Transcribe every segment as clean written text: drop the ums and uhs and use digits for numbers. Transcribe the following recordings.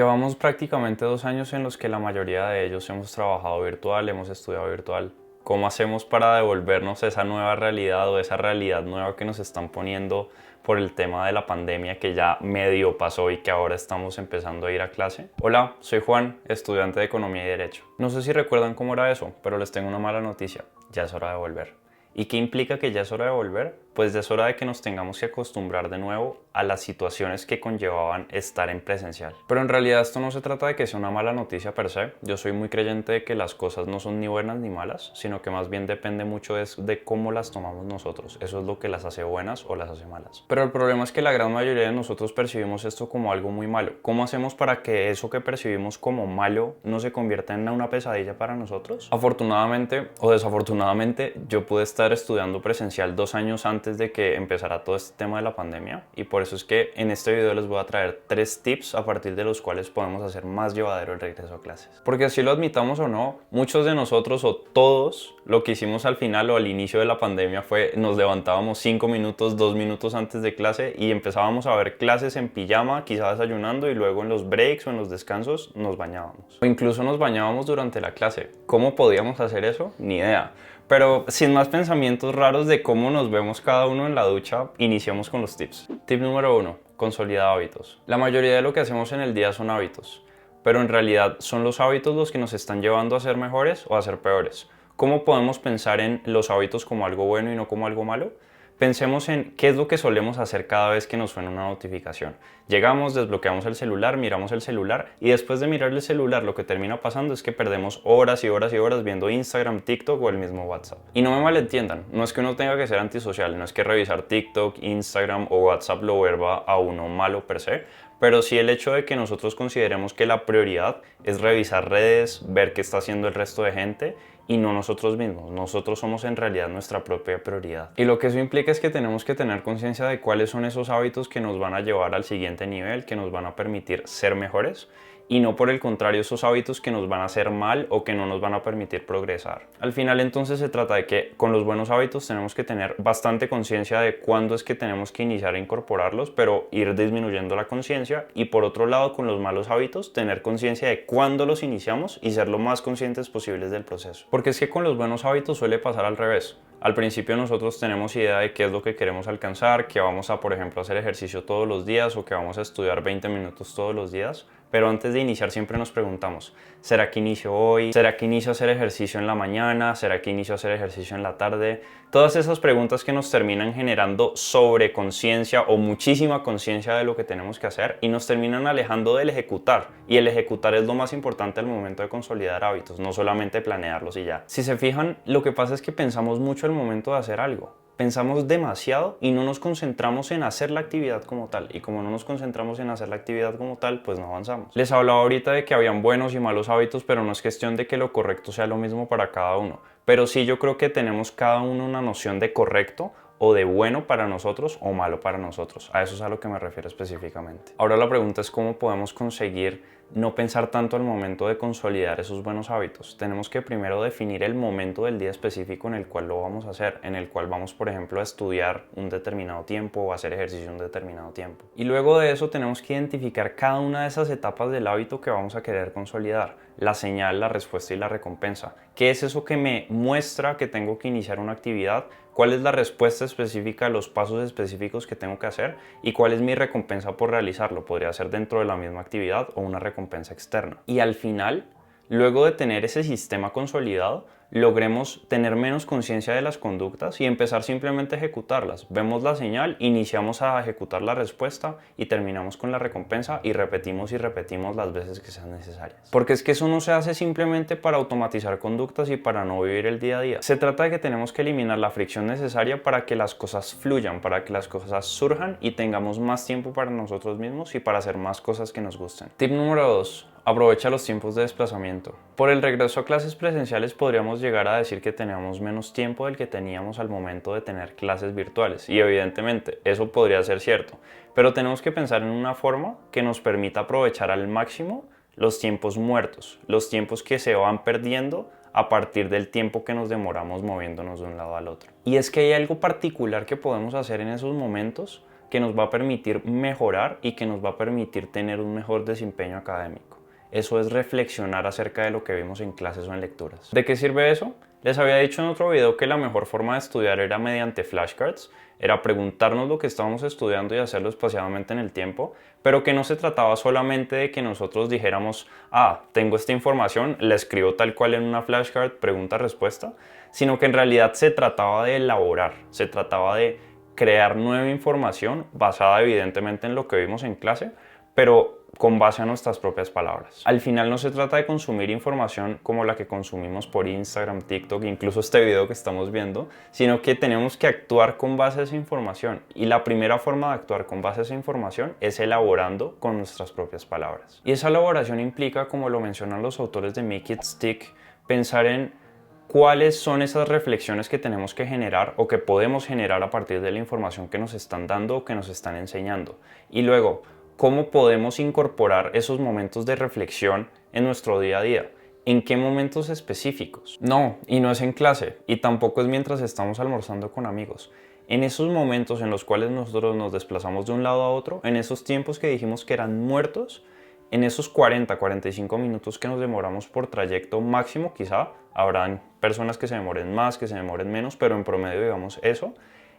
Llevamos prácticamente 2 años en los que la mayoría de ellos hemos trabajado virtual, hemos estudiado virtual. ¿Cómo hacemos para devolvernos esa nueva realidad o esa realidad nueva que nos están poniendo por el tema de la pandemia que ya medio pasó y que ahora estamos empezando a ir a clase? Hola, soy Juan, estudiante de Economía y Derecho. No sé si recuerdan cómo era eso, pero les tengo una mala noticia. Ya es hora de volver. ¿Y qué implica que ya es hora de volver? Pues ya es hora de que nos tengamos que acostumbrar de nuevo a las situaciones que conllevaban estar en presencial. Pero en realidad esto no se trata de que sea una mala noticia per se. Yo soy muy creyente de que las cosas no son ni buenas ni malas, sino que más bien depende mucho de cómo las tomamos nosotros. Eso es lo que las hace buenas o las hace malas. Pero el problema es que la gran mayoría de nosotros percibimos esto como algo muy malo. ¿Cómo hacemos para que eso que percibimos como malo no se convierta en una pesadilla para nosotros? Afortunadamente o desafortunadamente, yo pude estar estudiando presencial 2 años antes de que empezara todo este tema de la pandemia, y por eso es que en este video les voy a traer 3 tips a partir de los cuales podemos hacer más llevadero el regreso a clases. Porque así lo admitamos o no, muchos de nosotros o todos lo que hicimos al final o al inicio de la pandemia fue nos levantábamos 5 minutos, 2 minutos antes de clase y empezábamos a ver clases en pijama, quizás desayunando, y luego en los breaks o en los descansos nos bañábamos. O incluso nos bañábamos durante la clase. ¿Cómo podíamos hacer eso? Ni idea. Pero sin más pensamientos raros de cómo nos vemos cada uno en la ducha, iniciamos con los tips. Tip número 1. Consolida hábitos. La mayoría de lo que hacemos en el día son hábitos, pero en realidad son los hábitos los que nos están llevando a ser mejores o a ser peores. ¿Cómo podemos pensar en los hábitos como algo bueno y no como algo malo? Pensemos en qué es lo que solemos hacer cada vez que nos suena una notificación. Llegamos, desbloqueamos el celular, miramos el celular, y después de mirar el celular lo que termina pasando es que perdemos horas y horas y horas viendo Instagram, TikTok o el mismo WhatsApp. Y no me malentiendan, no es que uno tenga que ser antisocial, no es que revisar TikTok, Instagram o WhatsApp lo vuelva a uno malo per se, pero sí el hecho de que nosotros consideremos que la prioridad es revisar redes, ver qué está haciendo el resto de gente y no nosotros mismos. Nosotros somos en realidad nuestra propia prioridad. Y lo que eso implica es que tenemos que tener conciencia de cuáles son esos hábitos que nos van a llevar al siguiente nivel, que nos van a permitir ser mejores, y no por el contrario esos hábitos que nos van a hacer mal o que no nos van a permitir progresar. Al final entonces se trata de que con los buenos hábitos tenemos que tener bastante conciencia de cuándo es que tenemos que iniciar a incorporarlos, pero ir disminuyendo la conciencia, y por otro lado con los malos hábitos tener conciencia de cuándo los iniciamos y ser lo más conscientes posibles del proceso. Porque es que con los buenos hábitos suele pasar al revés. Al principio nosotros tenemos idea de qué es lo que queremos alcanzar, que vamos a, por ejemplo, hacer ejercicio todos los días o que vamos a estudiar 20 minutos todos los días, pero antes de iniciar siempre nos preguntamos, ¿será que inicio hoy? ¿Será que inicio a hacer ejercicio en la mañana? ¿Será que inicio a hacer ejercicio en la tarde? Todas esas preguntas que nos terminan generando sobreconciencia o muchísima conciencia de lo que tenemos que hacer y nos terminan alejando del ejecutar. Y el ejecutar es lo más importante al momento de consolidar hábitos, no solamente planearlos y ya. Si se fijan, lo que pasa es que pensamos mucho al momento de hacer algo. Pensamos demasiado y no nos concentramos en hacer la actividad como tal. Y como no nos concentramos en hacer la actividad como tal, pues no avanzamos. Les hablaba ahorita de que habían buenos y malos hábitos, pero no es cuestión de que lo correcto sea lo mismo para cada uno. Pero sí yo creo que tenemos cada uno una noción de correcto o de bueno para nosotros o malo para nosotros. A eso es a lo que me refiero específicamente. Ahora la pregunta es cómo podemos conseguir no pensar tanto al momento de consolidar esos buenos hábitos. Tenemos que primero definir el momento del día específico en el cual lo vamos a hacer, en el cual vamos, por ejemplo, a estudiar un determinado tiempo o a hacer ejercicio un determinado tiempo. Y luego de eso tenemos que identificar cada una de esas etapas del hábito que vamos a querer consolidar. La señal, la respuesta y la recompensa. ¿Qué es eso que me muestra que tengo que iniciar una actividad? ¿Cuál es la respuesta específica, los pasos específicos que tengo que hacer? ¿Y cuál es mi recompensa por realizarlo? Podría ser dentro de la misma actividad o una recompensa externa. Y al final, luego de tener ese sistema consolidado, logremos tener menos conciencia de las conductas y empezar simplemente a ejecutarlas. Vemos la señal, iniciamos a ejecutar la respuesta y terminamos con la recompensa y repetimos las veces que sean necesarias. Porque es que eso no se hace simplemente para automatizar conductas y para no vivir el día a día. Se trata de que tenemos que eliminar la fricción necesaria para que las cosas fluyan, para que las cosas surjan y tengamos más tiempo para nosotros mismos y para hacer más cosas que nos gusten. Tip número 2. Aprovecha los tiempos de desplazamiento. Por el regreso a clases presenciales podríamos llegar a decir que teníamos menos tiempo del que teníamos al momento de tener clases virtuales, y evidentemente eso podría ser cierto, pero tenemos que pensar en una forma que nos permita aprovechar al máximo los tiempos muertos, los tiempos que se van perdiendo a partir del tiempo que nos demoramos moviéndonos de un lado al otro. Y es que hay algo particular que podemos hacer en esos momentos que nos va a permitir mejorar y que nos va a permitir tener un mejor desempeño académico. Eso es reflexionar acerca de lo que vimos en clases o en lecturas. ¿De qué sirve eso? Les había dicho en otro video que la mejor forma de estudiar era mediante flashcards, era preguntarnos lo que estábamos estudiando y hacerlo espaciadamente en el tiempo, pero que no se trataba solamente de que nosotros dijéramos, tengo esta información, la escribo tal cual en una flashcard, pregunta-respuesta, sino que en realidad se trataba de elaborar, se trataba de crear nueva información basada evidentemente en lo que vimos en clase, pero con base a nuestras propias palabras. Al final no se trata de consumir información como la que consumimos por Instagram, TikTok, incluso este video que estamos viendo, sino que tenemos que actuar con base a esa información. Y la primera forma de actuar con base a esa información es elaborando con nuestras propias palabras. Y esa elaboración implica, como lo mencionan los autores de Make It Stick, pensar en cuáles son esas reflexiones que tenemos que generar o que podemos generar a partir de la información que nos están dando o que nos están enseñando. Y luego, ¿cómo podemos incorporar esos momentos de reflexión en nuestro día a día? ¿En qué momentos específicos? No, y no es en clase, y tampoco es mientras estamos almorzando con amigos. En esos momentos en los cuales nosotros nos desplazamos de un lado a otro, en esos tiempos que dijimos que eran muertos, en esos 45 minutos que nos demoramos por trayecto máximo, quizá habrán personas que se demoren más, que se demoren menos, pero en promedio digamos eso.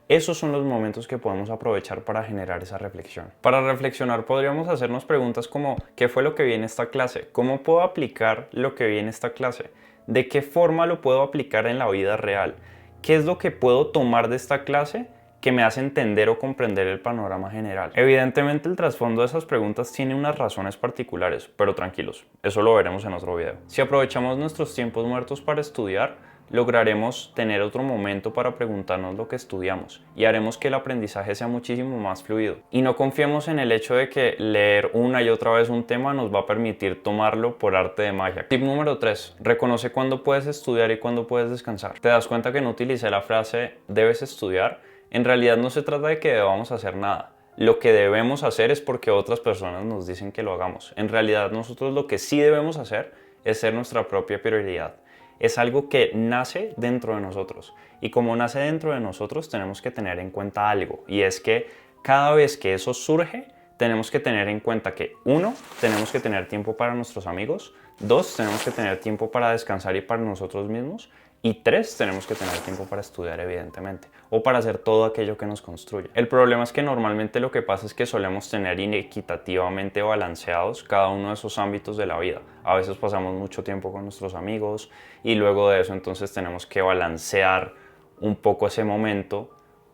Esos son los momentos que podemos aprovechar para generar esa reflexión. Para reflexionar podríamos hacernos preguntas como ¿qué fue lo que vi en esta clase? ¿Cómo puedo aplicar lo que vi en esta clase? ¿De qué forma lo puedo aplicar en la vida real? ¿Qué es lo que puedo tomar de esta clase que me hace entender o comprender el panorama general? Evidentemente el trasfondo de esas preguntas tiene unas razones particulares, pero tranquilos, eso lo veremos en otro video. Si aprovechamos nuestros tiempos muertos para estudiar, lograremos tener otro momento para preguntarnos lo que estudiamos y haremos que el aprendizaje sea muchísimo más fluido. Y no confiemos en el hecho de que leer una y otra vez un tema nos va a permitir tomarlo por arte de magia. Tip número 3. Reconoce cuándo puedes estudiar y cuándo puedes descansar. ¿Te das cuenta que no utilicé la frase debes estudiar? En realidad no se trata de que debamos hacer nada. Lo que debemos hacer es porque otras personas nos dicen que lo hagamos. En realidad nosotros lo que sí debemos hacer es ser nuestra propia prioridad. Es algo que nace dentro de nosotros y como nace dentro de nosotros tenemos que tener en cuenta algo y es que cada vez que eso surge tenemos que tener en cuenta que 1. Tenemos que tener tiempo para nuestros amigos, 2. Tenemos que tener tiempo para descansar y para nosotros mismos y 3. Tenemos que tener tiempo para estudiar evidentemente o para hacer todo aquello que nos construye. El problema es que normalmente lo que pasa es que solemos tener inequitativamente balanceados cada uno de esos ámbitos de la vida. A veces pasamos mucho tiempo con nuestros amigos y luego de eso entonces tenemos que balancear un poco ese momento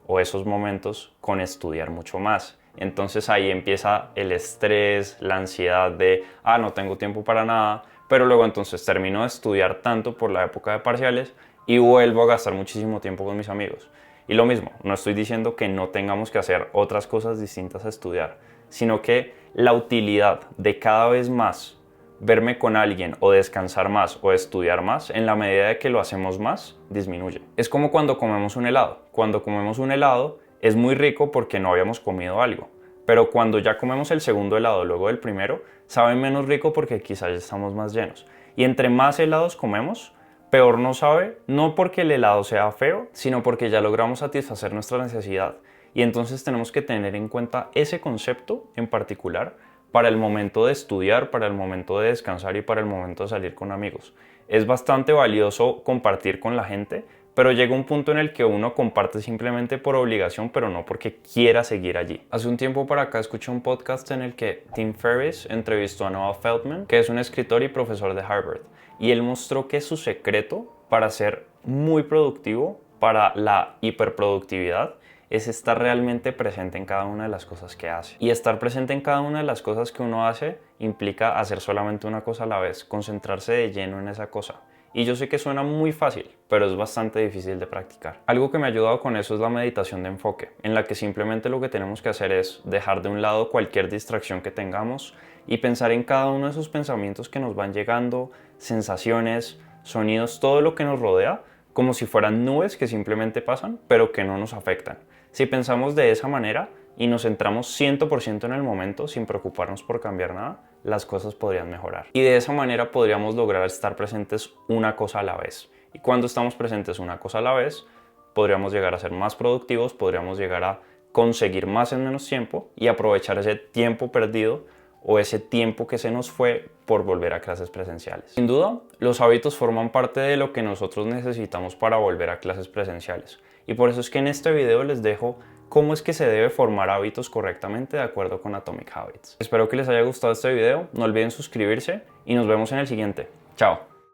o esos momentos con estudiar mucho más. Entonces ahí empieza el estrés, la ansiedad de no tengo tiempo para nada, pero luego entonces termino de estudiar tanto por la época de parciales y vuelvo a gastar muchísimo tiempo con mis amigos. Y lo mismo, no estoy diciendo que no tengamos que hacer otras cosas distintas a estudiar, sino que la utilidad de cada vez más verme con alguien o descansar más o estudiar más, en la medida de que lo hacemos más, disminuye. Es como cuando comemos un helado. Cuando comemos un helado es muy rico porque no habíamos comido algo. Pero cuando ya comemos el segundo helado luego del primero, sabe menos rico porque quizás ya estamos más llenos. Y entre más helados comemos, peor nos sabe, no porque el helado sea feo, sino porque ya logramos satisfacer nuestra necesidad. Y entonces tenemos que tener en cuenta ese concepto en particular para el momento de estudiar, para el momento de descansar y para el momento de salir con amigos. Es bastante valioso compartir con la gente, pero llega un punto en el que uno comparte simplemente por obligación, pero no porque quiera seguir allí. Hace un tiempo para acá escuché un podcast en el que Tim Ferriss entrevistó a Noah Feldman, que es un escritor y profesor de Harvard, y él mostró que su secreto para ser muy productivo, para la hiperproductividad, es estar realmente presente en cada una de las cosas que hace. Y estar presente en cada una de las cosas que uno hace implica hacer solamente una cosa a la vez, concentrarse de lleno en esa cosa. Y yo sé que suena muy fácil, pero es bastante difícil de practicar. Algo que me ha ayudado con eso es la meditación de enfoque, en la que simplemente lo que tenemos que hacer es dejar de un lado cualquier distracción que tengamos y pensar en cada uno de esos pensamientos que nos van llegando, sensaciones, sonidos, todo lo que nos rodea, como si fueran nubes que simplemente pasan, pero que no nos afectan. Si pensamos de esa manera y nos centramos 100% en el momento sin preocuparnos por cambiar nada, las cosas podrían mejorar. Y de esa manera podríamos lograr estar presentes una cosa a la vez. Y cuando estamos presentes una cosa a la vez, podríamos llegar a ser más productivos, podríamos llegar a conseguir más en menos tiempo y aprovechar ese tiempo perdido o ese tiempo que se nos fue por volver a clases presenciales. Sin duda, los hábitos forman parte de lo que nosotros necesitamos para volver a clases presenciales. Y por eso es que en este video les dejo cómo es que se debe formar hábitos correctamente de acuerdo con Atomic Habits. Espero que les haya gustado este video, no olviden suscribirse y nos vemos en el siguiente. Chao.